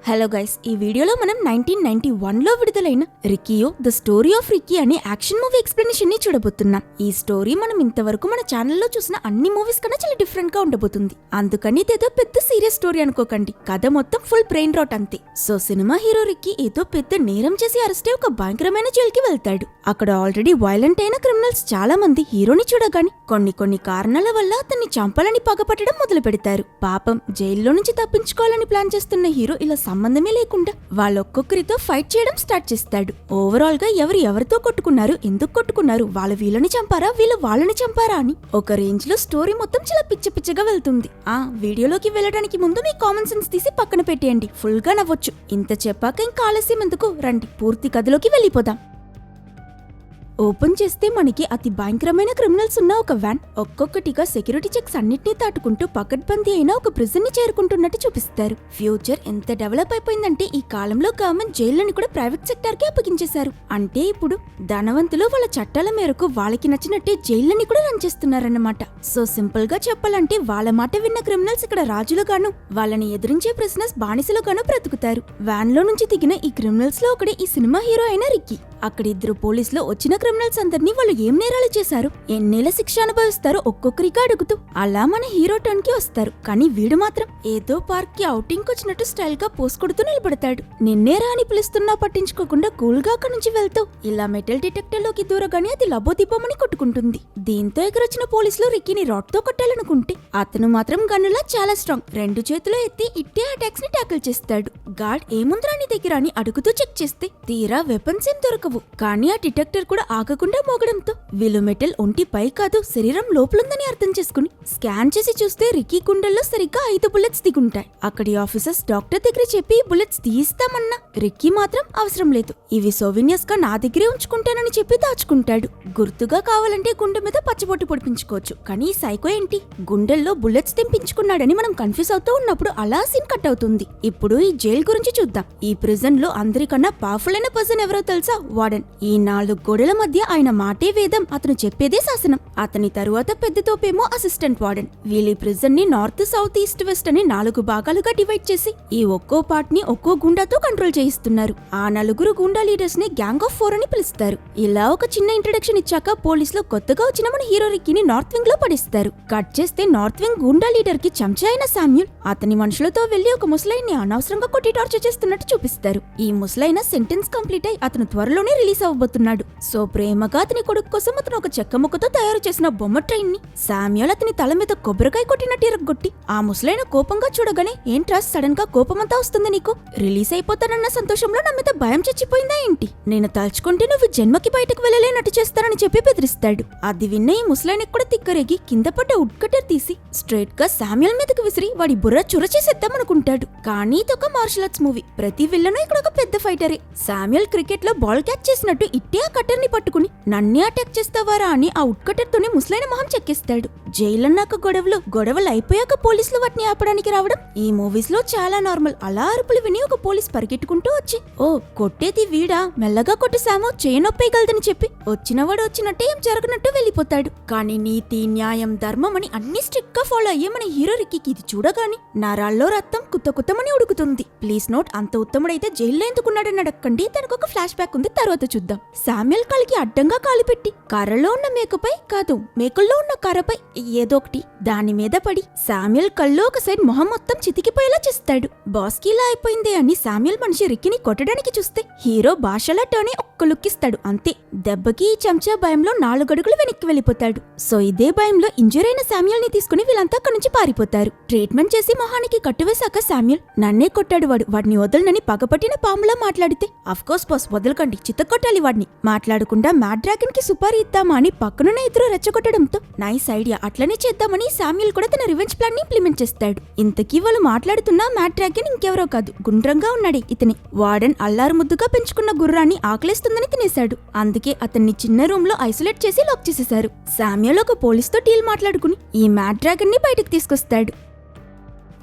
Hello guys, ఈ వీడియోలో మనం 1991లో విడుదలైన రిక్కీయో ద స్టోరీ ఆఫ్ రిక్కీ అనే యాక్షన్ మూవీ ఎక్స్ప్లెనేషన్ ని చూడబోతున్నాం. ఈ స్టోరీ మనం ఇంతవరకు మన ఛానల్లో చూసిన అన్ని మూవీస్ కన్నా చాలా డిఫరెంట్ గా ఉండబోతుంది. అందుకని ఇదేదో పెద్ద సీరియస్ స్టోరీ అనుకోకండి, కథ మొత్తం ఫుల్ బ్రెయిన్ రాట్ అంతే. సో సినిమా హీరో రిక్కీ ఏదో పెద్ద నేరం చేసి అరెస్ట్ అయి ఒక భయంకరమైన జైలుకి వెళ్తాడు. అక్కడ ఆల్రెడీ వైలెంట్ అయిన క్రిమినల్స్ చాలా మంది హీరోని చూడగాని కొన్ని కారణాల వల్ల అతన్ని చంపాలని పగపట్టడం మొదలు పెడతారు. పాపం జైల్లో నుంచి తప్పించుకోవాలని ప్లాన్ చేస్తున్న హీరో ఇలా సంబంధమే లేకుండా వాళ్ళొక్కొక్కరితో ఫైట్ చేయడం స్టార్ట్ చేస్తాడు. ఓవరాల్ గా ఎవరితో కొట్టుకున్నారు, ఎందుకు కొట్టుకున్నారు, వాళ్ళు వీళ్ళని చంపారా, వీళ్ళు వాళ్ళని చంపారా అని ఒక రేంజ్ లో స్టోరీ మొత్తం చాలా పిచ్చగా వెళ్తుంది. వీడియోలోకి వెళ్ళడానికి ముందు మీ కామన్ సెన్స్ తీసి పక్కన పెట్టేయండి, ఫుల్ గా నవ్వొచ్చు. ఇంత చెప్పాక ఇంకా ఆలస్యం ఎందుకు, రండి పూర్తి కథలోకి వెళ్ళిపోదాం. ఓపెన్ చేస్తే మనకి అతి భయంకరమైన క్రిమినల్స్ ఉన్న ఒక వ్యాన్ ఒక్కొక్కటిగా సెక్యూరిటీ చెక్స్ అన్నిటినీ దాటుకుంటూ పకడ్బందీ అయిన ఒక ప్రిజన్ ని చేరుకుంటున్నట్టు చూపిస్తారు. ఫ్యూచర్ ఎంత డెవలప్ అయిపోయిందంటే ఈ కాలంలో గవర్నమెంట్ జైళ్లను కూడా ప్రైవేట్ సెక్టార్ కి అప్పగించేశారు. అంటే ఇప్పుడు ధనవంతులు వాళ్ళ చట్టాల మేరకు వాళ్ళకి నచ్చినట్టే జైళ్లని కూడా రన్ చేస్తున్నారన్నమాట. సో సింపుల్ గా చెప్పాలంటే వాళ్ళ మాట విన్న క్రిమినల్స్ ఇక్కడ రాజులుగాను, వాళ్ళని ఎదిరించే ప్రిజనర్స్ బానిసలుగాను బ్రతుకుతారు. వ్యాన్ లో నుంచి దిగిన ఈ క్రిమినల్స్ లో ఒకటి ఈ సినిమా హీరో అయిన రిక్కీ. అక్కడ ఇద్దరు పోలీసులు వచ్చిన క్రిమినల్స్ అందరినీ వాళ్ళు ఏం నేరాలు చేశారు, ఎన్నేళ్ల శిక్ష అనుభవిస్తారో ఒక్కొక్కరిగా అడుగుతూ అలా మన హీరో టర్న్ కి వస్తారు. కానీ వీడు మాత్రం ఏదో పార్క్ కి అవుటింగ్ వచ్చినట్టు స్టైల్ గా పోస్ కొడుతూ నిలబడతాడు. నిన్నేరా అని పిలుస్తున్నా పట్టించుకోకుండా కూల్ గా అక్కడి నుంచి వెళ్తూ ఇలా మెటల్ డిటెక్టర్ లోకి దూరగానే అది లబోదిబ్బమని కొట్టుకుంటుంది. దీంతో ఎదురొచ్చిన పోలీసులు రిక్కీని రాడ్ తో కొట్టాలనుకుంటే అతను మాత్రం గన్నులా చాలా స్ట్రాంగ్, రెండు చేతులు ఎత్తి ఇట్టే అటాక్స్ ని టాకిల్ చేస్తాడు. గార్డ్ ఏముంద్రా నీ దగ్గర అని అడుగుతూ చెక్ చేస్తే తీరా వెపన్స్ ఏం దొరకవు. కానీ ఆ డిటెక్టర్ కూడా ఆగకుండా మోగడంతో వీళ్ళు మెటల్ ఒంటి పై కాదు శరీరం లోపలుందని అర్థం చేసుకుని స్కాన్ చేసి చూస్తే రిక్కీ గుండెల్లో సరిగ్గా 5 బుల్లెట్స్ దిగుంటాయి. అక్కడి ఆఫీసర్స్ డాక్టర్ దగ్గర చెప్పి బుల్లెట్స్ తీయిస్తామన్నా రిక్కీ మాత్రం అవసరం లేదు, ఇవి సోవినియర్స్ గా నా దగ్గరే ఉంచుకుంటానని చెప్పి దాచుకుంటాడు. గుర్తుగా కావాలంటే గుండె మీద పచ్చబొట్టు పొడిపించుకోవచ్చు, కానీ ఈ సైకో ఏంటి గుండెల్లో బుల్లెట్స్ తెంపించుకున్నాడని మనం కన్ఫ్యూజ్ అవుతూ ఉన్నప్పుడు అలా సీన్ కట్ అవుతుంది. ఇప్పుడు ఈ జైల్ గురించి చూద్దాం. ఈ ప్రిజన్ లో అందరికన్నా పవర్ఫుల్ అయిన పర్సన్ ఎవరో తెలుసా? వార్డెన్. ఈ 4 గోడల మధ్య ఆయన మాటే వేదం, అతను చెప్పేదే శాసనం. అతని తరువాత పెద్ద తోపేమో అసిస్టెంట్ వార్డెన్. వీళ్ళ ప్రిజన్ ని నార్త్, సౌత్, ఈస్ట్, వెస్ట్ అని 4 భాగాలుగా డివైడ్ చేసి ఈ ఒక్కో పార్ట్ ని ఒక్కో గుండాతో కంట్రోల్ చేయిస్తున్నారు. ఆ 4 గుండా లీడర్స్ ని గ్యాంగ్ ఆఫ్ 4 అని పిలుస్తారు. ఇలా ఒక చిన్న ఇంట్రడక్షన్ ఇచ్చాక పోలీసులు కొత్తగా వచ్చిన మన హీరో రిక్కీని నార్త్ వింగ్ లో పడిస్తారు. కట్ చేస్తే నార్త్ వింగ్ గుండా లీడర్ కి చెంచా అయిన శామ్యూల్ అతని మనుషులతో వెళ్లి ఒక ముసలైన్ని అనవసరంగా కొట్టి టార్చర్ చేస్తున్నట్టు చూపిస్తారు. ఈ ముసలైన సెంటెన్స్ కంప్లీట్ అయి అతను త్వరలోనే రిలీజ్ అవ్వబోతున్నాడు. సో ప్రేమగా అతని కొడుకు కోసం అతను ఒక చెక్క ముక్కతో తయారు చేసిన బొమ్మ ట్రైన్ ని శామ్యూల్ అతని తల మీద కొబ్బరికాయ కొట్టినట్టు ఇరగొట్టి ఆ ముసలైన కోపంగా చూడగానే ఏంట్రా సడన్ గా కోపమంతా వస్తుంది నీకు, రిలీజ్ అయిపోతానన్న సంతోషంలో నా మీద భయం చచ్చిపోయిందా ఏంటి, నేను తలుచుకుంటే నువ్వు జన్మకి బయటకు వెళ్ళలేనట్టు చేస్తానని చెప్పి బెదిరిస్తాడు. అది విన్న ఈ ముసలైన కూడా తిక్కరేగి కింద పడ్డ వుడ్ కట్టర్ తీసి స్ట్రైట్ గా శామ్యూల్ మీదకు విసిరి వాడి బుర్ర చుర చేసేద్దామనుకుంటాడు. కానీ ఇదొక మార్షల్ ఆర్ట్స్ మూవీ, ప్రతి విల్లను ఇక్కడ ఒక పెద్ద ఫైటరే. శామ్యూల్ క్రికెట్ లో బాల్ క్యాచ్ చేసినట్టు ఇట్టే ఆ కట్టర్ ని పట్టుకుని నన్నే అటాక్ చేస్తావారా అని ఆ వుడ్ కట్టర్ తోనే ముసలైన మొహం చెక్కేస్తాడు. జైలన్నాక గొడవలు అయిపోయాక పోలీసులు వాటిని ఆపడానికి రావడం ఈ మూవీస్ లో చాలా నార్మల్. అలా అరుపులు విని ఒక పోలీస్ పరిగెట్టుకుంటూ వచ్చి ఓ కొట్టేది వీడా, మెల్లగా కొట్టేశామో చేయనొప్పేయగలదని చెప్పి వచ్చినవాడు వచ్చినట్టే ఏం జరగనట్టు వెళ్ళిపోతాడు. కానీ నీతి, న్యాయం, ధర్మం అని అన్ని స్ట్రిక్ట్ గా ఫాలో అయ్యే మన హీరో రిక్కీకి ఇది చూడగానే నరాల్లో రక్తం కుత్తమని ఉడుకుతుంది. ప్లీజ్ నోట్, అంత ఉత్తముడైతే జైల్లో ఎందుకున్నాడని అడగండి, తనకు ఒక ఫ్లాష్ బ్యాక్ ఉంది, తర్వాత చూద్దాం. శామ్యూల్ కాలికి అడ్డంగా కాలిపెట్టి కర్రలో ఉన్న మేకపై కాదు మేకుల్లో ఉన్న కర్రపై ఏదో ఒకటి దాని మీద పడి శామ్యూల్ కల్లో ఒక సైడ్ మొహం మొత్తం చితికిపోయేలా చేస్తాడు. బాస్ కి ఇలా అయిపోయిందే అని శామ్యూల్ మనిషి రిక్కీని కొట్టడానికి చూస్తే హీరో భాషలా టర్నే ఒక్క లుక్కిస్తాడు, అంతే. దెబ్బకి ఈ చెంచా భయంలో 4 అడుగులు వెనక్కి వెళ్ళిపోతాడు. సో ఇదే భయంలో ఇంజూర్ అయిన శామ్యూల్ ని తీసుకుని వీళ్ళంతా అక్కడి నుంచి పారిపోతారు. ట్రీట్మెంట్ చేసి మొహానికి కట్టువేశాక శామ్యూల్ నన్నే కొట్టాడు వాడిని వదలనని పగపట్టిన పాములా మాట్లాడితే అఫ్కోర్స్ బాస్ వదలకండి, చిత్తకొట్టాలి వాడిని, మాట్లాడకుండా మ్యాడ్ డ్రాగన్ కి సుపారీ ఇద్దామా అని పక్కనున్న ఇద్దరు రెచ్చగొట్టడంతో నైస్ ఐడియా, అట్లనే చేద్దామని శామ్యూల్ కూడా తన రివెంజ్ ప్లాన్ ని ఇంప్లిమెంట్ చేస్తాడు. ఇంతకీ వాళ్ళు మాట్లాడుతున్న మ్యాడ్ డ్రాగన్ ఇంకెవరో కాదు, గుండ్రంగా ఉన్నాడే ఇతని. వార్డెన్ అల్లారు ముద్దుగా పెంచుకున్న గుర్రాన్ని ఆకలేస్తుందని తినేశాడు. అందుకే అతన్ని చిన్న రూమ్ లో ఐసోలేట్ చేసి లాక్ చేసేశారు. శామ్యూల్ ఒక పోలీస్ తో డీల్ మాట్లాడుకుని ఈ మ్యాడ్ డ్రాగన్ ని బయటకు తీసుకొస్తాడు.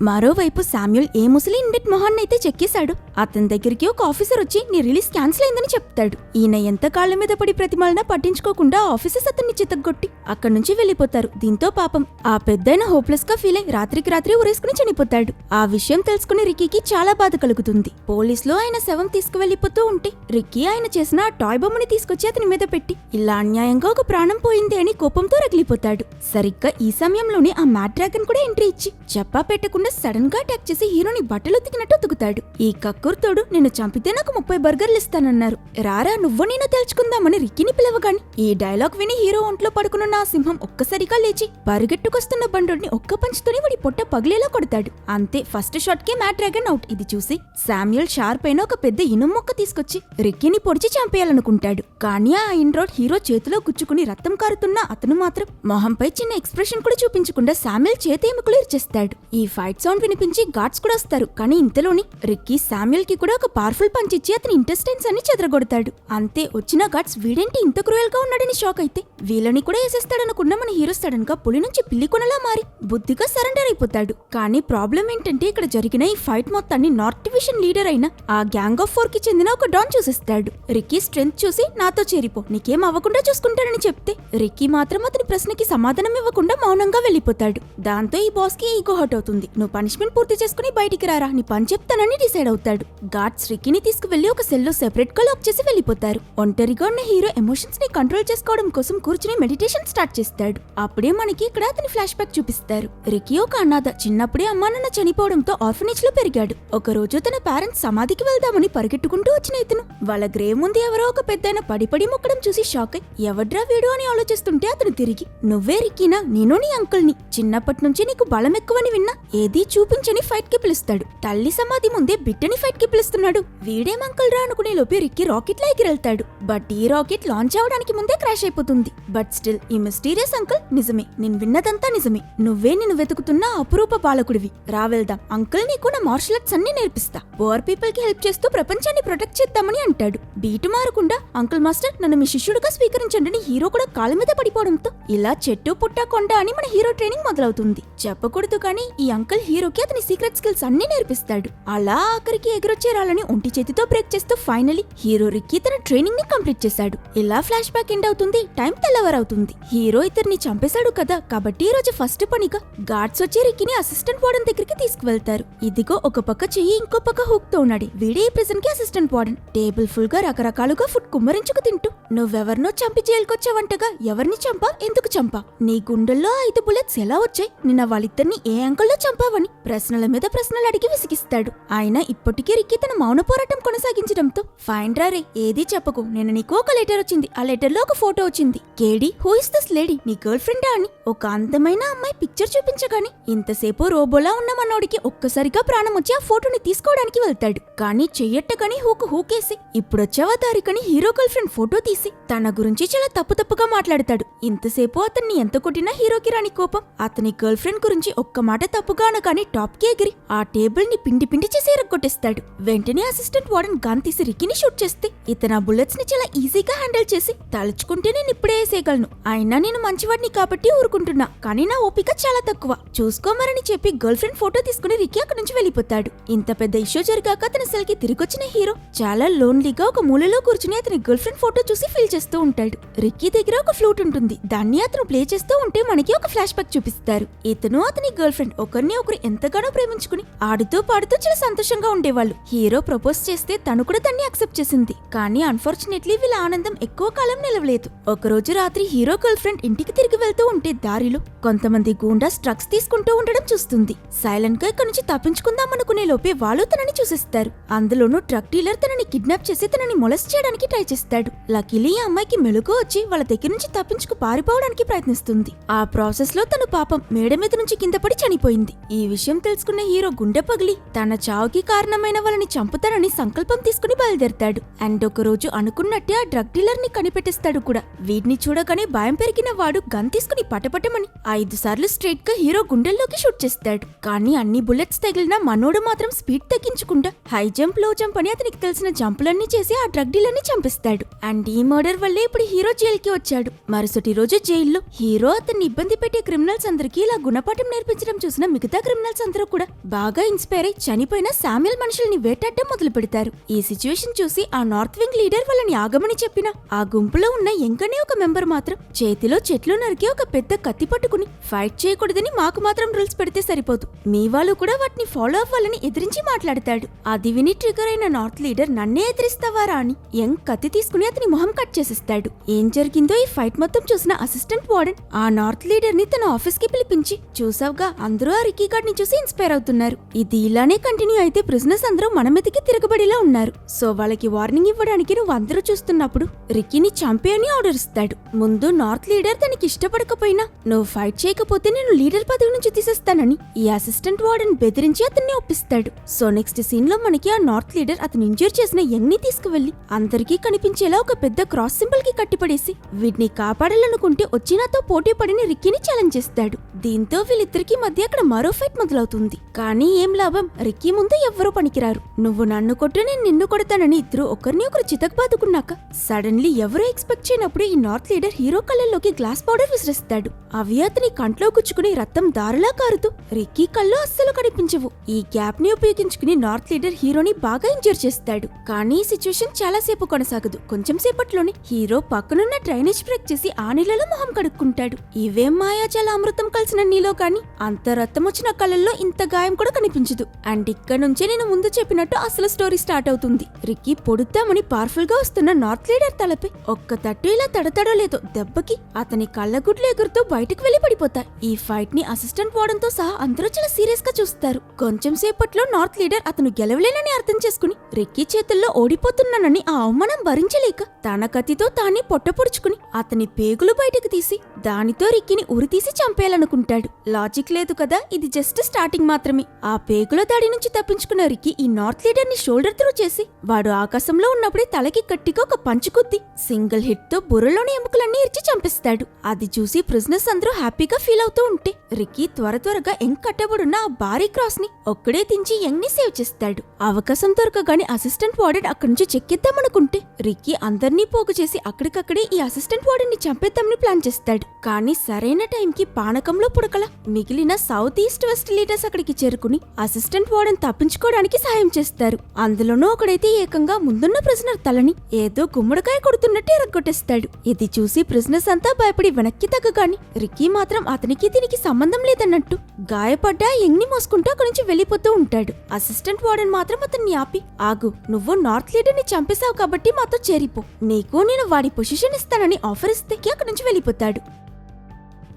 మరోవైపు శామ్యూల్ ఏ ముసలి ఇండెట్ మొహాన్నైతే చెక్కేశాడు. అతని దగ్గరికి ఒక ఆఫీసర్ వచ్చి నీ రిలీజ్ క్యాన్సిల్ అయిందని చెప్తాడు. ఈయన ఎంత కాళ్ళ మీద పడి ప్రతిమాలన పట్టించుకోకుండా ఆఫీసర్స్ అతన్ని చితగ్గొట్టి అక్కడి నుంచి వెళ్లిపోతారు. దీంతో పాపం ఆ పెద్దయిన హోప్లెస్ గా ఫీల్ అయి రాత్రికి రాత్రి ఉరేసుకుని చనిపోతాడు. ఆ విషయం తెలుసుకుని రిక్కీకి చాలా బాధ కలుగుతుంది. పోలీసులు ఆయన శవం తీసుకువెళ్లిపోతూ ఉంటే రిక్కీ ఆయన చేసిన ఆ టాయ్ బొమ్మని తీసుకొచ్చి అతని మీద పెట్టి ఇలా అన్యాయంగా ఒక ప్రాణం పోయింది అని కోపంతో రగిలిపోతాడు. సరిగ్గా ఈ సమయంలోనే ఆ మ్యాడ్ డ్రాగన్ కూడా ఎంట్రీ ఇచ్చి చెప్పా పెట్టకుండా సడన్ గా అటాక్ చేసి హీరోని బట్టలు ఉతికినట్టు ఉతుకుతాడు. ఈ కక్కుర్తోడు నిన్ను చంపితే నాకు 30 బర్గర్లు ఇస్తానన్నారు, రారా నువ్వు నేను తెలుసుకుందామని రిక్కీని పిలవగాని ఈ డైలాగ్ విని హీరో ఒంట్లో పడుకున్న ఆ సింహం ఒక్కసారిగా లేచి పరిగెట్టుకొస్తున్న బండోడిని ఒక్క పంచుతోని వాడి పొట్ట పగిలేలా కొడతాడు. అంతే, ఫస్ట్ షాట్ కే మ్యాడ్ డ్రాగన్ అవుట్. ఇది చూసి శామ్యూల్ షార్ప్ అయిన ఒక పెద్ద ఇనుము మొక్క తీసుకొచ్చి రిక్కీని పొడిచి చంపేయాలనుకుంటాడు. కానీ ఆ ఇన్రోడ్ హీరో చేతిలో గుచ్చుకుని రక్తం కారుతున్న అతను మాత్రం మొహంపై చిన్న ఎక్స్ప్రెషన్ కూడా చూపించకుండా శామ్యూల్ చేతి ఎముకలు ఇచ్చేస్తాడు. ఈ ఫైట్ సౌండ్ వినిపించి గార్డ్స్ కూడా వస్తారు. కానీ ఇంతలోని రిక్కీ శామ్యూల్ కి కూడా ఒక పవర్ఫుల్ పంచ్ ఇచ్చి అతని ఇంటెస్టైన్స్ అన్ని చెదరగొడతాడు. అంతే, వచ్చిన గార్డ్స్ వీడేంటి ఇంత క్రూయల్ గా ఉన్నాడని షాక్ అయితే వీళ్ళని కూడా వేసేస్తాడనుకున్న మన హీరో సడన్ గా పులి నుంచి పిల్లి కొనలా మారి బుద్ధిగా సరెండర్ అయిపోతాడు. కానీ ప్రాబ్లం ఏంటంటే ఇక్కడ జరిగిన ఈ ఫైట్ మొత్తాన్ని నార్త్ డివిజన్ లీడర్ అయిన ఆ గ్యాంగ్ ఆఫ్ 4 కి చెందిన ఒక డాన్ చూసేస్తాడు. రిక్కీ స్ట్రెంత్ చూసి నాతో చేరిపో, నీకేం అవ్వకుండా చూసుకుంటాడని చెప్తే రిక్కీ మాత్రం అతని ప్రశ్నకి సమాధానం ఇవ్వకుండా మౌనంగా వెళ్లిపోతాడు. దాంతో ఈ బాస్ కి ఈగో హర్ట్ అవుతుంది. నువ్వు పనిష్మెంట్ పూర్తి చేసుకుని బయటికి రారా, నీ పని చెప్తానని డిసైడ్ అవుతాడు. గార్డ్స్ రిక్కీని తీసుకువెళ్లి ఒక సెల్లో సెపరేట్ గా లాక్ చేసి వెళ్లిపోతారు. ఒంటరిగా ఉన్న హీరో ఎమోషన్స్ ని కంట్రోల్ చేసుకోవడం కోసం కూర్చుని మెడిటేషన్ స్టార్ట్ చేస్తాడు. అప్పుడే మనకి ఇక్కడ అతని ఫ్లాష్ బ్యాక్ చూపిస్తారు. రిక్కీ ఒక అనాథ. చిన్నప్పుడే అమ్మా నాన్న చనిపోవడంతో ఆర్ఫనేజ్ లో పెరిగాడు. ఒక రోజు తన పేరెంట్స్ సమాధికి వెళ్దామని పరిగెట్టుకుంటూ వచ్చిన ఇతను వాళ్ళ గ్రేవ్ ముందు ఎవరో ఒక పెద్దయిన పడి మొక్కడం చూసి షాక్ అయి ఎవడ్రా వీడు అని ఆలోచిస్తుంటే అతను తిరిగి నువ్వే రిక్కీనా, నేను నీ అంకుల్ ని, చిన్నప్పటి నుంచి నీకు బలం ఎక్కువని విన్నా, ఏదీ చూపించని ఫైట్ కి పిలుస్తాడు. తల్లి సమాధి ముందే బిడ్డని ఫైట్ కి పిలుస్తున్నాడు. వీడేం అంకుల్ రా అనుకునే లోపే రిక్కీ రాకెట్ లో ఎగిరెళ్తాడు. బట్ ఈ రాకెట్ లాంచ్ అవడానికి ముందే క్రాష్ అయిపోతుంది. బట్ స్టిల్ ఈ మిస్టీరియస్ అంకుల్ నిజమే, నేను విన్నదంతా నిజమే, నువ్వే నిన్ను వెతుకుతున్న అపురూప బాలకుడివి, రా వెళ్దాం, అంకుల్ నీకు నా మార్షల్ ఆర్ట్స్ అన్ని నేర్పిస్తా, పువర్ పీపుల్ కి హెల్ప్ చేస్తూ ప్రపంచాన్ని ప్రొటెక్ట్ చేద్దామని అంటాడు. బీటు మారకుండా అంకుల్ మాస్టర్ నన్ను మీ శిష్యుడిగా స్వీకరించండి హీరో కూడా కాళ్ళ మీద పడిపోవడంతో ఇలా చెట్టు పుట్ట కొండ అని మన హీరో ట్రైనింగ్ మొదలవుతుంది. చెప్పకూడదు కానీ ఈ అంకుల్ హీరోకి అతని సీక్రెట్ స్కిల్స్ అన్ని నేర్పిస్తాడు. అలా ఆఖరికి ఎగురొచ్చే రాళ్ళని ఒంటి చేతితో బ్రేక్ చేస్తూ ఫైనలీ హీరో రిక్కీ తన ట్రైనింగ్ ని కంప్లీట్ చేశాడు. ఇలా ఫ్లాష్ బ్యాక్ ఎండ్ అవుతుంది. టైం తెల్లవారవుతుంది. హీరో ఇతన్ని చంపేశాడు కదా, కాబట్టి ఈ రోజు ఫస్ట్ పనిగా గార్డ్స్ వచ్చి రిక్కీని అసిస్టెంట్ వార్డెన్ దగ్గరికి తీసుకువెళ్తారు. ఇదిగో ఒక పక్క చెయ్యి ఇంకో పక్క హుక్ తో ఉన్నాడు. వీడే ఈ ప్రెజెంట్ కి అసిస్టెంట్ వార్డెన్. టేబుల్ ఫుల్ గా రకరకాలుగా ఫుడ్ కుమ్మరించుకు తింటూ నువ్వెవరినో చంపి జైలుకొచ్చావంటగా, ఎవరిని చంపా, ఎందుకు చంపా, నీ గుండెల్లో 5 బుల్లెట్స్ ఎలా వచ్చాయి, నిన్న వాళ్ళిద్దరిని ఏ అంకుల్లో చంపావని ప్రశ్నల మీద ప్రశ్నలు అడిగి విసిగిస్తాడు. ఆయన ఇప్పటికీ రిక్కీ తన మౌన పోరాటం కొనసాగించడంతో ఫైన్ రా రే, ఏదీ చెప్పకు, నేను నీకు ఒక లెటర్ వచ్చింది, ఆ లెటర్ లో ఒక ఫోటో వచ్చింది, కేడి హూ ఇస్ దిస్ లేడీ, నీ గర్ల్ ఫ్రెండా అని ఒక అందమైన అమ్మాయి పిక్చర్ చూపించగాని ఇంతసేపు రోబోలా ఉన్న మనోడికి ఒక్కసారిగా ప్రాణం వచ్చి ఆ ఫోటోని తీసుకోవడానికి వెళ్తాడు. కానీ చెయ్యట్టగాని హూకేసి ఇప్పుడొచ్చావా దారికని హీరో గర్ల్ ఫ్రెండ్ ఫోటో తీసి తన గురించి చాలా తప్పుగా మాట్లాడతాడు. ఇంతసేపు అతన్ని ఎంత కొట్టినా హీరోకి రాని కోపం అతని గర్ల్ ఫ్రెండ్ గురించి ఒక్క మాట తప్పుగా అనగానే టాప్ కి ఎగిరి ఆ టేబుల్ ని పిండి చేసి ఎరగొట్టేస్తాడు. వెంటనే అసిస్టెంట్ వార్డెన్ గన్ తీసి రిక్కీని షూట్ చేస్తే ఇతను ఆ బుల్లెట్స్ ని చాలా ఈజీగా హ్యాండిల్ చేసి తలుచుకుంటే నేను ఇప్పుడే వేసేయగలను, అయినా నేను మంచివాడిని కాబట్టి ఊరుకుంటున్నా, కానీ నా ఓపిక చాలా తక్కువ, చూసుకోమరని చెప్పి గర్ల్ ఫ్రెండ్ ఫోటో తీసుకుని రిక్కీ అక్కడి నుంచి వెళ్లిపోతాడు. ఇంత పెద్ద ఇష్యూ జరిగాక అతని సెల్ కి తిరిగొచ్చిన హీరో చాలా లోన్లీగా ఒక మూలలో కూర్చుని అతని గర్ల్ ఫ్రెండ్ ఫోటో చూసి ఫీల్ చేస్తూ ఉంటాడు. రిక్కీ దగ్గర ఒక ఫ్లూట్ ఉంటుంది. దాన్ని అతను ప్లే చేస్తూ ఉంటే మనకి ఒక ఫ్లాష్ బ్యాక్ చూపిస్తారు. ఇతను అతని గర్ల్ ఫ్రెండ్ ఒకరిని ఒకరు ఎంతగానో ప్రేమించుకుని ఆడుతూ పాడుతూ చాలా సంతోషంగా ఉండేవాళ్ళు. హీరో ప్రపోజ్ చేస్తే తను కూడా దాన్ని యాక్సెప్ట్ చేసింది. కానీ అన్ఫార్చునేట్లీ వీళ్ళ ఆనందం ఎక్కువ కాలం నిలవలేదు. ఒకరోజు రాత్రి హీరో గర్ల్ ఫ్రెండ్ ఇంటికి తిరిగి వెళ్తూ ఉంటే దారిలో కొంతమంది గూండాస్ డ్రగ్స్ తీసుకుంటూ ఉండడం చూస్తుంది. సైలెంట్ గా ఇక్కడ నుంచి తప్పించుకుందాం అనుకునే లోపే వాళ్ళు తనని చూసేస్తారు. అందులోనూ డ్రగ్ డీలర్ తనని కిడ్నాప్ చేసి తనని మొలెస్ట్ చేయడానికి ట్రై చేస్తాడు. లక్కీలీ ఈ అమ్మాయికి మెలుగు వచ్చి వాళ్ళ దగ్గర నుంచి తప్పించుకు పారిపోవడానికి ప్రయత్నిస్తుంది. ఆ ప్రాసెస్ లో తను పాపం మేడ మీద నుంచి కింద పడి చనిపోయింది. ఈ విషయం తెలుసుకున్న హీరో గుండె పగిలి తన చావుకి కారణమైన వాళ్ళని చంపుతానని సంకల్పం తీసుకుని బయలుదేరతాడు. అండ్ ఒక రోజు అనుకున్నట్టే ఆ డ్రగ్ డీలర్ ని కనిపెట్టేస్తాడు కూడా. వీడిని చూడగానే భయం పెరిగిన వాడు గన్ తీసుకుని పటపటమని 5 సార్లు స్ట్రైట్ గా హీరో గుండెల్లోకి షూట్ చేస్తాడు. కానీ అన్ని బుల్లెట్స్ తగిలినా మనోడు మాత్రం స్పీడ్ తగ్గించకుండా హై జంప్ లో జంప్ అని అతనికి తెలిసిన జంపులన్నీ చేసి ఆ డ్రగ్ డీలర్ ని చంపిస్తాడు. అండ్ ఈ మర్డర్ వల్లే ఇప్పుడు హీరో జైలుకి వచ్చాడు. మరుసటి రోజు జైల్లో హీరో అతన్ని ఇబ్బంది పెట్టే క్రిమినల్స్ అందరికీ ఇలా గుణపాఠం నేర్పించడం చూసిన మిగతా క్రిమినల్స్ అందరూ కూడా బాగా ఇన్స్పైర్ అయి చనిపోయిన శామ్యుయల్ మనుషుల్ని వేటాడడం మొదలు పెడతారు. ఈ సిచ్యువేషన్ చూసి ఆ నార్త్ వింగ్ లీడర్ వాళ్ళని ఆగమని చెప్పినా ఆ గుంపులో ఉన్న యంగ్ అనే ఒక మెంబర్ మాత్రం చేతిలో చెట్లు నరికి ఒక పెద్ద కత్తి పట్టుకుని ఫైట్ చేయకూడదని మాకు మాత్రం రూల్స్ పెడితే సరిపోదు, మీ వాళ్ళు కూడా వాటిని ఫాలో అవ్వాలని ఎదిరించి మాట్లాడతాడు. అది విని ట్రిగర్ అయిన నార్త్ లీడర్ నన్నే ఎదిరిస్తావారా అని యంగ్ కత్తి తీసుకుని అతని మొహం కట్ చేసేస్తాడు. ఏం జరిగిందో ఈ ఫైట్ మొత్తం చూసిన అసిస్టెంట్ వార్డెన్ ఆ నార్త్ లీడర్ ని తన ఆఫీస్ కి పిలిపించి, చూసావుగా అందరూ ఆ రిక్కీ గార్డ్ ని చూసి ఇన్స్పైర్ అవుతున్నారు, ఇది ఇలానే కంటిన్యూ అయితే ప్రిజనర్స్ అందరూ మన మీదకి తిరగబడిలా ఉన్నారు, సో వాళ్ళకి వార్నింగ్ ఇవ్వడానికి నువ్వు అందరూ చూస్తున్నప్పుడు రిక్కీని చంపే అని ఆర్డర్ ఇస్తాడు. ముందు నార్త్ లీడర్ తనకి ఇష్టపడకపోయినా నువ్వు ఫైట్ చేయకపోతే నేను లీడర్ పదవి నుంచి తీసేస్తానని ఈ అసిస్టెంట్ వార్డెన్ బెదిరించి అతన్ని ఒప్పిస్తాడు. సో నెక్స్ట్ సీన్ లో మనకి ఆ నార్త్ లీడర్ అతను ఇంజూర్ చేసిన యంగ్ ని తీసుకువెళ్లి అందరికీ కనిపించేలా ఒక పెద్ద క్రాస్ సింబల్ కి కట్టిపడేసి వీటిని కాపాడాలనుకుంటే వచ్చి నాతో పోటీ పడిన రిక్కీని ఛాలెంజ్ చేస్తాడు. దీంతో వీళ్ళిద్దరికి మధ్య అక్కడ మరో ఫైట్ మొదలవుతుంది. కానీ ఏం లాభం, రిక్కీ ముందు ఎవ్వరూ పనికిరారు. నువ్వు నన్ను కొట్టు నేను నిన్ను కొడతానని ఇద్దరు ఒకరిని ఒకరు చితకబాదుకున్నాక సడన్లీ ఎవరూ ఎక్స్పెక్ట్ చేయనప్పుడు ఈ నార్త్ లీడర్ హీరో కళ్ళల్లోకి గ్లాస్ పౌడర్ విసిరేస్తాడు. అవి అతని కంట్లో గుచ్చుకుని రక్తం దారులా కారుతూ రిక్కీ కళ్ళు అస్సలు కనిపించవు. ఈ గ్యాప్ ని ఉపయోగించుకుని నార్త్ లీడర్ హీరోని బాగా ఇంజూర్ చేస్తాడు. కానీ ఈ సిచ్యువేషన్ చాలా సేపు కొనసాగదు. కొంచెం సేపట్లోనే హీరో పక్కనున్న డ్రైనేజ్ బ్రేక్ చేసి ఆ నీళ్ళలో మొహం కడుక్కుంటాడు. ఇవేం మాయాజాల అమృతం కలిసిన నీలో కానీ అంత రక్తం వచ్చిన కళ్ళల్లో ఇంత గాయం కూడా కనిపించదు. అండ్ ఇక్కడ నుంచే నేను ముందు చెప్పినట్టు అసలు స్టోరీ స్టార్ట్ అవుతుంది. రిక్కీ పొడుద్దామని పవర్ఫుల్ గా వస్తున్న నార్త్ లీడర్ తలపై ఒక్క తట్టు ఇలా తడతడో లేదో దెబ్బకి అతని కళ్ళగుడ్లు ఎగురుతూ బయటకు వెళ్లి పడిపోతాయి. ఈ ఫైట్ ని అసిస్టెంట్ వార్డెన్ తో సహా అందరూ చాలా సీరియస్ గా చూస్తారు. కొంచెం సేపట్లో నార్త్ లీడర్ అతను గెలవలేనని అర్థం చేసుకుని రిక్కీ చేతుల్లో ఓడిపోతున్నానని ఆ అవమానం భరించలేక తన కత్తితో తాన్ని పొట్టపొడుచుకుని అతని పేగులు బయటకు తీసి దానితో రిక్కీని ఉరితీసి చంపేయాలనుకుంటాడు. లాజిక్ లేదు కదా, ఇది జస్ట్ స్టార్టింగ్ మాత్రమే. ఆ పేగుల దాడి నుంచి తప్పించుకున్న రిక్కీ ఈ నార్త్ లీడర్ ని షోల్డర్ త్రూ చేసి వాడు ఆకాశంలో ఉన్నప్పుడే తలకి గట్టిగా ఒక పంచు కుద్ది సింగిల్ హిట్ తో బుర్రలోని ఎముకలన్నీ ఇర్చి చంపేస్తాడు. అది చూసి ప్రిజనర్స్ అందరూ హ్యాపీగా ఫీల్ అవుతూ ఉంటే రిక్కీ త్వరగా యంగ్ కట్టబడున్న ఆ భారీ క్రాస్ ని ఒక్కడే దించి యంగ్ ని సేవ్ చేస్తాడు. అవకాశం దొరకగానే అసిస్టెంట్ వార్డెన్ అక్కడి నుంచి చెక్కిద్దామనుకుంటే రిక్కీ అందర్నీ పోగు చేసి అక్కడికక్కడే ఈ అసిస్టెంట్ వార్డెన్ ని చంపేద్దామని ప్లాన్ చేస్తాడు. కానీ సరైన టైంకి పానకంలో పుడకల మిగిలిన సౌత్ ఈస్ట్ వెస్ట్ లీడర్స్ అక్కడికి చేరుకుని అసిస్టెంట్ వార్డెన్ తప్పించుకోవడానికి సహాయం చేస్తారు. అందులోనూ ఒకడైతే ఏకంగా ముందున్న ప్రిజనర్ తలని ఏదో గుమ్మడికాయ కొడుతున్నట్టు ఎరగొట్టేస్తాడు. ఇది చూసి ప్రిజనర్స్ అంతా భయపడి వెనక్కి తగ్గగాని రిక్కీ మాత్రం అతనికి దీనికి సంబంధం లేదన్నట్టు గాయపడ్డా యంగ్ ని మోసుకుంటూ అక్కడి నుంచి వెళ్లిపోతూ ఉంటాడు. అసిస్టెంట్ వార్డెన్ మాత్రం అతన్ని ఆపి, ఆగు, నువ్వు నార్త్ లీడర్ ని చంపేశావు కాబట్టి మాతో చేరిపో, నీకు నేను వాడి పొజిషన్ ఇస్తానని ఆఫర్ ఇస్తే అక్కడి నుంచి వెళ్లిపోతాడు.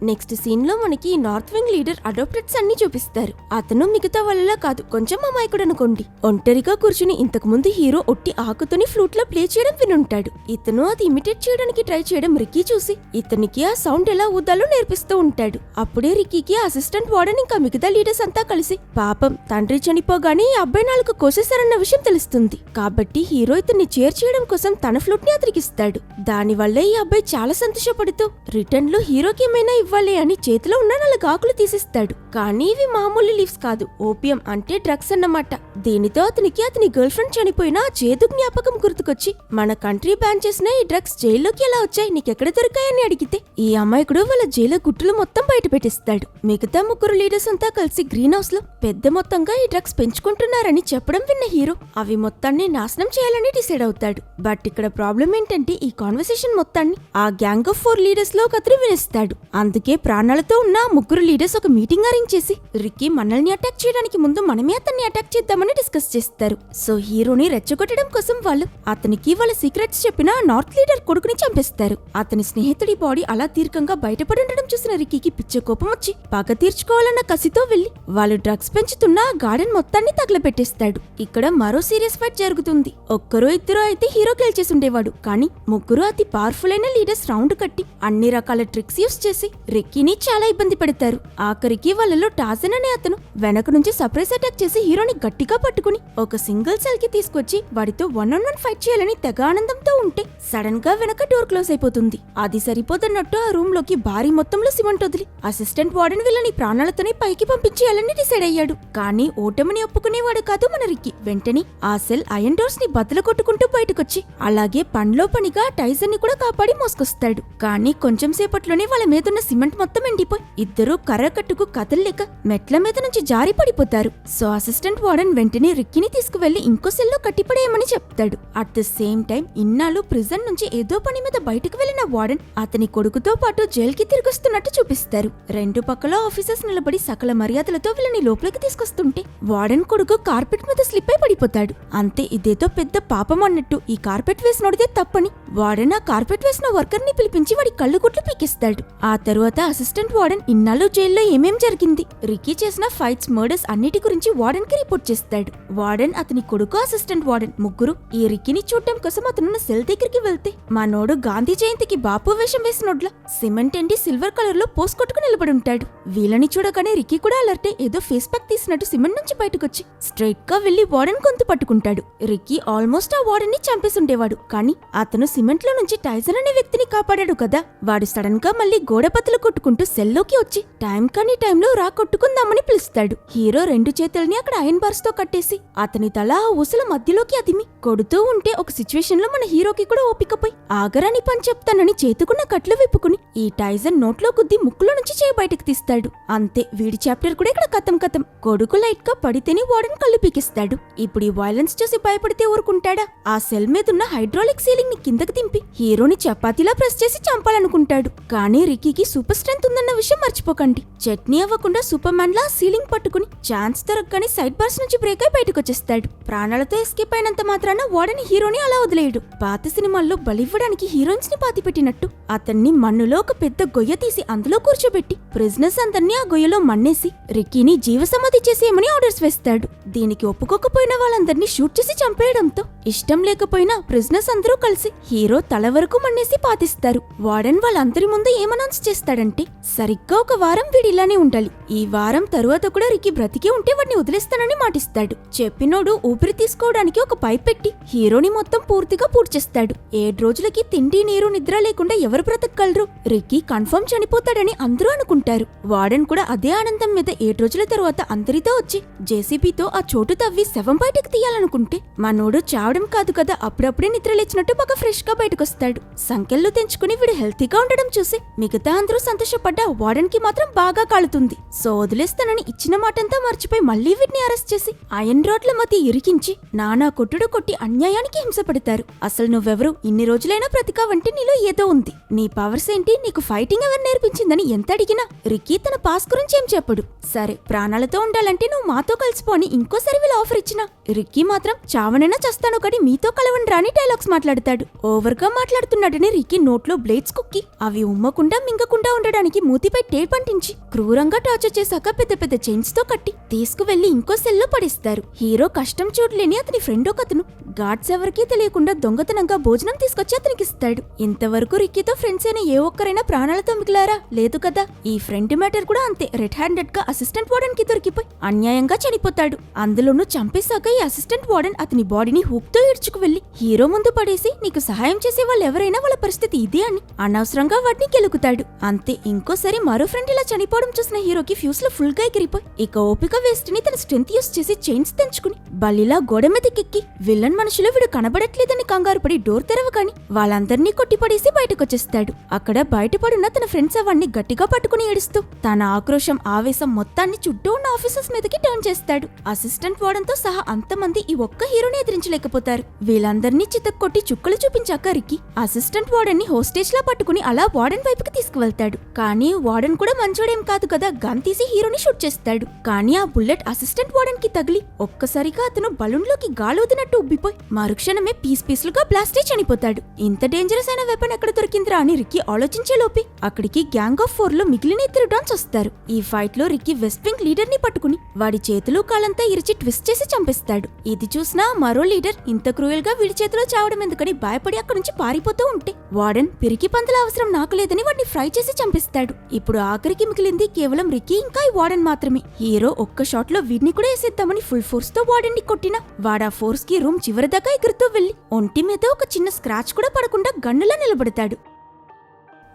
నెక్స్ట్ సీన్ లో మనకి north wing leader adapted son ని చూపిస్తారు. అతను మిగతా వాళ్ళలా కాదు, కొంచెం అమాయకుడు అనుకోండి. ఒంటరిగా కూర్చుని ఇంతకు ముందు హీరో ఒట్టి ఆకుతోని ఫ్లూట్ లో ప్లే చేయడం వినుంటాడు. ఇతను అది ఇమిటేట్ చేయడానికి ట్రై చేయడం రిక్కీ చూసి ఇతనికి ఆ సౌండ్ ఎలా ఊదాలో నేర్పిస్తూ ఉంటాడు. అప్పుడే రిక్కీకి అసిస్టెంట్ వార్డెన్ ఇంకా మిగతా లీడర్స్ అంతా కలిసి పాపం తండ్రి చనిపోగానే ఈ అబ్బాయి నాలుగు కోసేశారన్న విషయం తెలుస్తుంది. కాబట్టి హీరో ఇతన్ని చేర్ చేయడం కోసం తన ఫ్లూట్ ని అతనికిస్తాడు. దానివల్లే ఈ అబ్బాయి చాలా సంతోషపడుతూ రిటర్న్ లో హీరోకి ఏమైనా ఇవ్వాలి అని చేతిలో ఉన్న 4 ఆకులు తీసిస్తాడు. కానీ ఇవి మామూలు లీవ్స్ కాదు, ఓపియం అంటే డ్రగ్స్ అన్నమాట. దీనితో అతనికి అతని గర్ల్ ఫ్రెండ్ చనిపోయిన ఆ చేదు జ్ఞాపకం గుర్తుకొచ్చి మన కంట్రీ బ్యాన్ చేసిన ఈ డ్రగ్స్ జైల్లోకి ఎలా వచ్చాయి, నీకెక్కడ దొరికాయని అడిగితే ఈ అమాయకుడు వాళ్ళ జైలు గుట్టులు మొత్తం బయట పెట్టిస్తాడు. మిగతా 3 లీడర్స్ అంతా కలిసి గ్రీన్ హౌస్ లో పెద్ద మొత్తంగా ఈ డ్రగ్స్ పెంచుకుంటున్నారని చెప్పడం విన్న హీరో అవి మొత్తాన్ని నాశనం చేయాలని డిసైడ్ అవుతాడు. బట్ ఇక్కడ ప్రాబ్లం ఏంటంటే ఈ కాన్వర్సేషన్ మొత్తాన్ని ఆ గ్యాంగ్ ఆఫ్ 4 లీడర్స్ లో ఒకరు వినిస్తాడు. అందుకే ప్రాణాలతో ఉన్న 3 లీడర్స్ ఒక మీటింగ్ అరేంజ్ చేసి రిక్కీ మనల్ని అటాక్ చేయడానికి ముందు మనమే అతన్ని అటాక్ చేద్దామని డిస్కస్ చేస్తారు. సో హీరోని రెచ్చగొట్టడం కోసం వాళ్ళు అతనికి వాళ్ళ సీక్రెట్స్ చెప్పిన నార్త్ లీడర్ కొడుకుని చంపేస్తారు. అతని స్నేహితుడి బాడీ అలా దీర్ఘంగా బయటపడి ఉండడం చూసిన రిక్కీకి పిచ్చ కోపం వచ్చి పగ తీర్చుకోవాలన్న కసితో వెళ్లి వాళ్ళు డ్రగ్స్ పెంచుతున్న గార్డెన్ మొత్తాన్ని తగలబెట్టేస్తాడు. ఇక్కడ మరో సీరియస్ ఫైట్ జరుగుతుంది. ఒక్కరో ఇద్దరు అయితే హీరో గెలిచేసుండేవాడు, కానీ 3 అతి పవర్ఫుల్ అయిన లీడర్స్ రౌండ్ కట్టి అన్ని రకాల ట్రిక్స్ యూస్ చేసి రిక్కీని చాలా ఇబ్బంది పెడతారు. ఆఖరికి వాళ్ళలో టాజన్ అనే అతను వెనక నుంచి సర్ప్రైజ్ అటాక్ చేసి హీరోని గట్టిగా పట్టుకుని ఒక సింగిల్ సెల్ కి తీసుకొచ్చి వాడితో 1-on-1 ఫైట్ చేయాలని తెగ ఆనందంతో ఉంటే సడన్ గా వెనక డోర్ క్లోజ్ అయిపోతుంది. అది సరిపోతున్నట్టు ఆ రూమ్ లోకి భారీ మొత్తంలో సిమెంట్ వదిలి అసిస్టెంట్ వార్డెన్ వీళ్ళని ప్రాణాలతోనే పైకి పంపించేయాలని డిసైడ్ అయ్యాడు. కానీ ఓటమిని ఒప్పుకునేవాడు కాదు మన రిక్కీ. వెంటనే ఆ సెల్ ఐరన్ డోర్స్ ని బద్దలు కొట్టుకుంటూ బయటకొచ్చి అలాగే పనిలో పనిగా టైజన్ ని కూడా కాపాడి మోసుకొస్తాడు. కానీ కొంచెం సేపట్లోనే వాళ్ళ మీదున్న సిమెంట్ మొత్తం ఎండిపోయి ఇద్దరూ కర్ర కట్టుకు కదల్లేక మెట్ల మీద నుంచి జారి పడిపోతారు. సో అసిస్టెంట్ వార్డెన్ వెంటనే రిక్కీని తీసుకువెళ్లి ఇంకో సెల్లో కట్టిపడేయమని చెప్తాడు. అట్ ద సేమ్ టైం ఇన్నాళ్ళు ప్రిజన్ నుంచి ఏదో పని మీద బయటకు వెళ్లిన వార్డెన్ అతని కొడుకుతో పాటు జైలుకి తిరిగొస్తున్నట్టు చూపిస్తారు. రెండు పక్కల ఆఫీసర్స్ నిలబడి సకల మర్యాదలతో వీళ్ళని లోపలికి తీసుకొస్తుంటే వార్డెన్ కొడుకు కార్పెట్ మీద స్లిప్ అయి పడిపోతాడు. అంతే, ఇదేదో పెద్ద పాపం అన్నట్టు ఈ కార్పెట్ వేసినోడిదే తప్పని వార్డెన్ ఆ కార్పెట్ వేసిన వర్కర్ ని పిలిపించి వాడి కళ్ళు గుట్లు పీకిస్తాడు. ఆ తరువాత అసిస్టెంట్ వార్డెన్ ఇన్నాళ్ళు జైల్లో ఏమేం జరిగింది, రిక్కీ చేసిన ఫైట్స్, మర్డర్స్ అన్నిటి గురించి వార్డెన్ కి రిపోర్ట్ చేస్తాడు. వార్డెన్, అతని కొడుకు, అసిస్టెంట్ వార్డెన్ ముగ్గురు ఈ రిక్కీని చూడటం కోసం అతనున్న సెల్ దగ్గరికి వెళ్తే మనోడు గాంధీ జయంతికి బాపు వేషం వేసినోడ్లా సిమెంట్ ఎండి సిల్వర్ కలర్ లో పోసుకొట్టుకు నిలబడుంటాడు. వీళ్ళని చూడగానే రిక్కీ కూడా అలర్టే ఏదో ఫేస్ ప్యాక్ తీసినట్టు సిమెంట్ నుంచి బయటకొచ్చి స్ట్రైట్ గా వెళ్లి వార్డెన్ గొంతు పట్టుకుంటాడు. రిక్కీ ఆల్మోస్ట్ ఆ వార్డెన్ ని చంపేసుండేవాడు, కానీ అతను సిమెంట్ లో నుంచి టైసన్ అనే వ్యక్తిని కాపాడాడు కదా. వాడు సడన్ గా మళ్ళీ గోడపత్తులు కొట్టుకుంటూ సెల్లోకి వచ్చి టైం కానీ టైంలో రా కొట్టుకుందామని పిలుస్తాడు. హీరో రెండు చేతుల్ని అక్కడ ఐరన్ బార్స్ తో కట్టేసి అతని తల ఆ ఊసల మధ్యలోకి అదిమి కొడుతూ ఉంటే ఒక సిచ్యువేషన్ లో మన హీరోకి కూడా ఓపికపోయి ఆగరాని పని చెప్తానని చేతుకున్న కట్లు విప్పుకుని ఈ టైసన్ నోట్లో గుద్ది ముక్కులో నుంచి చేయి బయటకు తీస్తాడు. అంతే, వీడి చాప్టర్ కూడా ఇక్కడ కథం. కొడుకు లైట్ గా పడితేనే వార్డెన్ కళ్ళు పీకిస్తాడు. ఇప్పుడు ఈ వైలెన్స్ చూసి భయపడితే ఊరుకుంటాడా? ఆ సెల్ మీదున్న హైడ్రాలిక్ సీలింగ్ ని కిందకి దింపి హీరోని చపాతీలా ప్రెస్ చేసి చంపాలనుకుంటాడు. కానీ రిక్కీకి సూపర్ స్ట్రెంత్ ఉందన్న విషయం మర్చిపోకండి. చట్నీ అవ్వకుండా సూపర్ మ్యాన్ లా సీలింగ్ పట్టుకుని ఛాన్స్ దొరకగానే సైడ్ బార్స్ నుంచి బ్రేక్ అయి బయటకొచ్చేస్తాడు. ప్రాణాలతో ఎస్కేప్ అయినంత మాత్రాన వార్డెన్ హీరోని అలా వదిలేయడు. పాత సినిమాల్లో బలివ్వడానికి హీరోయిన్స్ ని పాతిపెట్టినట్టు అతన్ని మన్నులో ఒక పెద్ద గొయ్య తీసి అందులో కూర్చోబెట్టి ప్రిజనర్స్ అందర్నీ ఆ గొయ్యలో మన్నేసి రిక్కీని జీవసమాధి చేసేయమని ఆర్డర్స్ వేస్తాడు. దీనికి ఒప్పుకోకపోయిన వాళ్ళందర్నీ షూట్ చేసి చంపేయడంతో ఇష్టం లేకపోయినా ప్రిజనర్స్ అందరూ కలిసి హీరో తల వరకు మన్నేసి పాతిస్తారు. వార్డెన్ వాళ్ళందరి ముందు ఏమనౌన్స్ చేస్తాడంటే సరిగ్గా ఒక వారం వీడిలానే ఉండాలి. ఈ వారం తరువాత కూడా రిక్కీ బ్రతికే ఉంటే వాడిని వదిలేస్తానని మాటిస్తాడు. చెప్పినోడు ఊపిరి తీసుకోవడానికి ఒక పైప్ పెట్టి హీరోని మొత్తం పూర్తిగా పూడ్చేస్తాడు. 7 రోజులకి తిండి నీరు నిద్ర లేకుండా ఎవరు బ్రతకగలరు? రిక్కీ కన్ఫర్మ్ చనిపోతాడని అందరూ అనుకుంటారు. వార్డెన్ కూడా అదే ఆనందం మీద 7 రోజుల తరువాత అందరితో వచ్చి జేసీబీతో ఆ చోటు తవ్వి శవం బయటకు తీయాలనుకుంటే మనోడు చావడం కాదు కదా, అప్పుడప్పుడే నిద్రలేచినట్టు బాగా ఫ్రెష్ గా బయటకొస్తాడు. సంకెళ్ళు తెంచుకుని వీడు హెల్తీగా ఉండడం చూసి మిగతా అందరూ సంతోషపడ్డా వార్డెన్ కి మాత్రం బాగా కాలుతుంది. సో వదిలేస్తానని ఇచ్చిన మాటంతా మర్చిపోయి మళ్లీ వీడిని అరెస్ట్ చేసి ఐరన్ రాడ్ల మధ్య ఇరికించి నానా కొట్టుడు కొట్టి అన్యాయానికి హింసపడతారు. అసలు నువ్వెవరు? ఇన్ని రోజులైనా బ్రతికావంటే నీలో ఏదో ఉంది. నీ పవర్స్ ఏంటి? నీకు ఫైటింగ్ ఎవరు నేర్పించిందని ఎంత అడిగినా రిక్కీ తన పాస్ గురించి ఏం చెప్పడు. సరే, ప్రాణాలతో ఉండాలంటే నువ్వు మాతో కలిసిపోని ఇంకోసారి వీళ్ళు ఆఫర్ ఇచ్చినా రిక్కీ మాత్రం చావనైనా చస్తాను కానీ మీతో కలవని రాని డైలాగ్స్ మాట్లాడతాడు. ఓవర్ గా మాట్లాడుతున్నాడని రిక్కీ నోట్లో బ్లేడ్స్ కుక్కి అవి ఉమ్మకుండా మింగకుండా ఉండడానికి మూతిపై టేప్ అంటించి క్రూరంగా టార్చర్ చేశాక పెద్ద పెద్ద చైన్స్ తో కట్టి తీసుకువెళ్లి ఇంకో సెల్లో పడేస్తారు. హీరో కష్టం చూడలేని అతని ఫ్రెండ్ ఒకతను గార్డ్స్ ఎవరికీ తెలియకుండా దొంగతనంగా భోజనం తీసుకొచ్చి అతనికిస్తాడు. ఇంతవరకు రిక్కీతో ఫ్రెండ్స్ అయిన ఏ ఒక్కరైనా ప్రాణాలతో మిగిలారా? లేదు కదా. ఈ ఫ్రెండ్ మ్యాటర్ కూడా అంతే. రెడ్ హ్యాండెడ్ గా అసిస్టెంట్ వార్డెన్ కి దొరికిపోయి అన్యాయంగా చనిపోతాడు. అందులోనూ చంపేశాక ఈ అసిస్టెంట్ వార్డెన్ అతని బాడీని హుక్ తో ఈడ్చుకు వెళ్లి హీరో ముందు పడేసి నీకు సహాయం చేసే వాళ్ళు ఎవరైనా వాళ్ళ పరిస్థితి ఇదే అని అనవసరంగా వాటిని గెలుకుతాడు. అంతే, ఇంకోసారి మరో ఫ్రెండ్ ఇలా చనిపోవడం చూసిన హీరోకి ఫ్యూస్ లో ఫుల్ గా ఎగిరిపోయి ఇక ఓపిక వేస్ట్ ని తన స్ట్రెంత్ యూస్ చేసి చైన్స్ తెంచుకుని బల్లిలా గోడ మీదకెక్కి విలన్ మనుషులు వీడు కనబడట్లేదని కంగారు పడి డోర్ తెరవగాని వాళ్ళందర్నీ కొట్టిపడేసి బయటకొచ్చేస్తాడు. అక్కడ బయటపడున్న తన ఫ్రెండ్స్ అవన్నీ గట్టిగా పట్టుకుని ఏడుస్తూ తన ఆక్రోశం ఆవేశం మొత్తాన్ని చుట్టూ ఉన్న ఆఫీసర్స్ మీదకి టర్న్ చేస్తాడు. అసిస్టెంట్ వార్డెన్ తో సహా అంతమంది ఈ ఒక్క హీరోని ఎదిరించలేకపోతారు. వీళ్ళందర్నీ చితక్కొట్టి చుక్కలు చూపించాక రిక్కీ అసిస్టెంట్ వార్డెన్ ని హోస్టేజ్ లా పట్టుకుని అలా వార్డెన్ వైపుకి తీసుకువెళ్తాడు. కానీ వార్డెన్ కూడా మంచోడేం కాదు కదా, గన్ తీసి హీరోని షూట్ చేస్తాడు. కానీ ఆ బుల్లెట్ అసిస్టెంట్ వార్డెన్ కి తగిలి ఒక్కసారిగా అతను బలూన్ లోకి గాలూదినట్టు ఉబ్బిపోయి మరుక్షణమే పీసులుగా బ్లాస్ట్ అయి చనిపోతాడు. ఇంత డేంజరస్ అయిన వెపన్ ఎక్కడ దొరికిందిరా అని రిక్కీ ఆలోచించే లోపే అక్కడికి గ్యాంగ్ ఆఫ్ 4 లో మిగిలిన 3 డాన్స్ వస్తారు. ఈ ఫైట్ లో రిక్కీ వెస్ట్ వింగ్ లీడర్ ని పట్టుకుని వాడి చేతులు కాలంతా ఇరిచి ట్విస్ట్ చేసి చంపేస్తాడు. ఇది చూసినా మరో లీడర్ ఇంత క్రూయల్ గా వీడి చేతిలో చావడం ఎందుకని భయపడి అక్కడి నుంచి పారిపోతూ ఉంటే వార్డెన్ పిరికి పంతుల అవసరం నాకు లేదని వాడిని ఫ్రై చేసి చంపేస్తాడు. ఇప్పుడు ఆఖరికి మిగిలింది కేవలం రిక్కీ ఇంకా ఈ వార్డెన్ మాత్రమే. హీరో ఒక్క షాట్ లో వీడిని కూడా వేసేద్దామని ఫుల్ ఫోర్స్ తో వార్డెన్ ని కొట్టినా వాడా ఫోర్స్ కి రూమ్ చివరి దాకా ఎగురుతూ వెళ్లి ఒంటి మీద ఒక చిన్న స్క్రాచ్ కూడా పడకుండా గన్నులా నిలబడతాడు.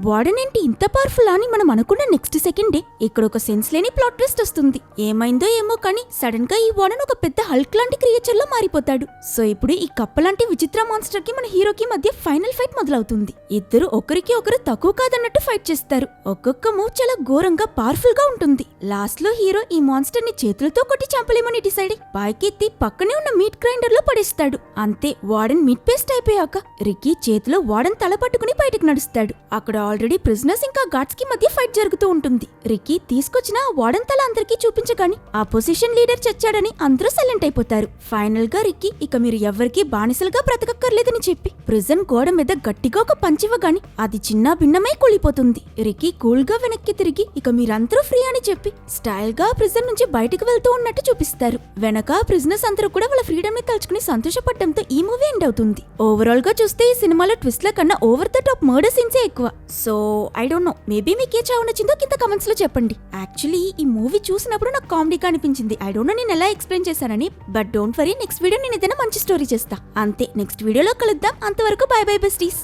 వార్డెన్ ఏంటి ఇంత పవర్ఫుల్ అని మనం అనుకున్న నెక్స్ట్ సెకండే ఇక్కడ ఒక సెన్స్ లేని ప్లాట్ ట్విస్ట్ వస్తుంది. ఏమైందో ఏమో కానీ సడన్ గా ఈ వార్డెన్ ఒక పెద్ద హల్క్ లాంటి క్రియేచర్ లో మారిపోతాడు. సో ఇప్పుడు ఈ కప్ప లాంటి విచిత్ర మాన్స్టర్ కి మన హీరోకి మధ్య ఫైనల్ ఫైట్ మొదలవుతుంది. ఇద్దరు ఒకరికి ఒకరు తక్కువ కాదన్నట్టు ఫైట్ చేస్తారు. ఒక్కొక్క మూవ్ చాలా ఘోరంగా పవర్ఫుల్ గా ఉంటుంది. లాస్ట్ లో హీరో ఈ మాన్స్టర్ ని చేతులతో కొట్టి చంపలేమని డిసైడ్ అయ్యి పైకెత్తి పక్కనే ఉన్న మీట్ గ్రైండర్ లో పడేస్తాడు. అంతే వార్డెన్ మీట్ పేస్ట్ అయిపోయాక రికీ చేతిలో వార్డెన్ తల పట్టుకుని బయటకు నడుస్తాడు. అక్కడ ఆల్రెడీ ప్రిజనర్స్ ఇంకా గార్డ్స్ కి మధ్య ఫైట్ జరుగుతూ ఉంటుంది. రికీ తీసుకొచ్చిన వార్డెన్ తల అందరికీ చూపించగాని ఆ పొజిషన్ లీడర్ చచ్చాడని అందరూ సైలెంట్ అయిపోతారు. ఫైనల్ గా రికీ ఇక మీరు ఎవరికీ బానిసలుగా బ్రతకక్కర్లేదని చెప్పి ప్రిజన్ గోడ మీద గట్టిగా ఒక పంచ్ ఇవ్వగాని అది చిన్న భిన్నమై కూలిపోతుంది. రికీ కూల్ గా వెనక్కి తిరిగి ఇక మీరందరూ ఫ్రీ అని చెప్పి స్టైల్ గా ప్రిజన్ నుంచి బయటకు వెళ్తూ ఉన్నట్టు చూపిస్తారు. వెనక ప్రిజనర్స్ అందరూ కూడా వాళ్ళ ఫ్రీడమ్ ని తలుచుకుని సంతోషపడడంతో ఈ మూవీ ఎండ్ అవుతుంది. ఓవరాల్ గా చూస్తే ఈ సినిమాలో ట్విస్ట్ ల కన్నా ఓవర్ ద టాప్ మర్డర్ సీన్సే ఎక్కువ. So I don't know, maybe మీకు ఏ చావు నచ్చిందో కింద కమెంట్స్ లో చెప్పండి. యాక్చువల్లీ ఈ మూవీ చూసినప్పుడు నాకు కామెడీగా అనిపించింది. ఐ డోంట్ నో నేను ఎలా ఎక్స్ప్లెయిన్ చేశానని, but don't worry next video నేను ఏదైనా మంచి స్టోరీ చేస్తా. అంతే, నెక్స్ట్ వీడియోలో కలుద్దాం. అంతవరకు బై బై బెస్టీస్.